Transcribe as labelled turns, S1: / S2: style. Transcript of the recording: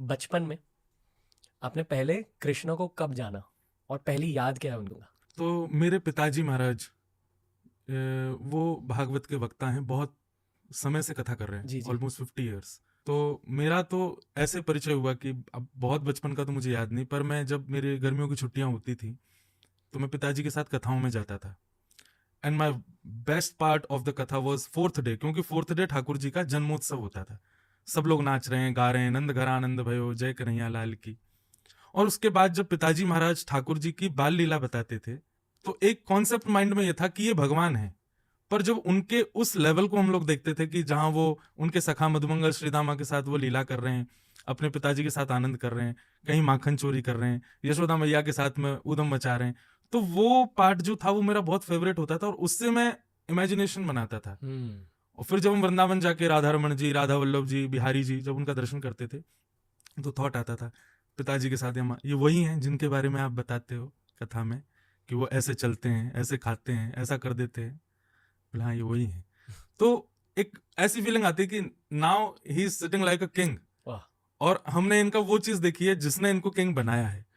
S1: बचपन में आपने पहले कृष्ण को कब जाना और पहली याद क्या है उनका?
S2: तो मेरे पिताजी महाराज वो भागवत के वक्ता हैं, बहुत समय से कथा कर रहे
S1: जी,
S2: हैं,
S1: जी।
S2: Almost 50 years. तो मेरा तो ऐसे परिचय हुआ कि अब बहुत बचपन का तो मुझे याद नहीं, पर मैं जब मेरे गर्मियों की छुट्टियां होती थी तो मैं पिताजी के साथ कथाओं में जाता था। And my best part of the कथा वॉज फोर्थ डे, क्योंकि फोर्थ डे ठाकुर जी का जन्मोत्सव होता था। सब लोग नाच रहे हैं, गा रहे हैं, नंद घर आनंद भयो, जय कन्हैया लाल की। और उसके बाद जब पिताजी महाराज ठाकुर जी की बाल लीला बताते थे तो एक कॉन्सेप्ट माइंड में ये था कि ये भगवान है। पर जब उनके उस लेवल को हम लोग देखते थे कि जहां वो उनके सखा मधुमंगल श्रीदामा के साथ वो लीला कर रहे हैं, अपने पिताजी के साथ आनंद कर रहे हैं, कहीं माखन चोरी कर रहे हैं, यशोदा मैया के साथ में उदम मचा रहे हैं, तो वो पार्ट जो था वो मेरा बहुत फेवरेट होता था और उससे मैं इमेजिनेशन बनाता था। और फिर जब हम वृंदावन जाके राधा रमन जी, राधा वल्लभ जी, बिहारी जी जब उनका दर्शन करते थे तो थॉट आता था पिताजी के साथ ये वही हैं जिनके बारे में आप बताते हो कथा में, कि वो ऐसे चलते हैं, ऐसे खाते हैं, ऐसा कर देते हैं। बोला हाँ, ये वही है। तो एक ऐसी फीलिंग आती है कि now he is sitting like a king,
S1: वाह!
S2: और हमने इनका वो चीज देखी है जिसने इनको किंग बनाया है।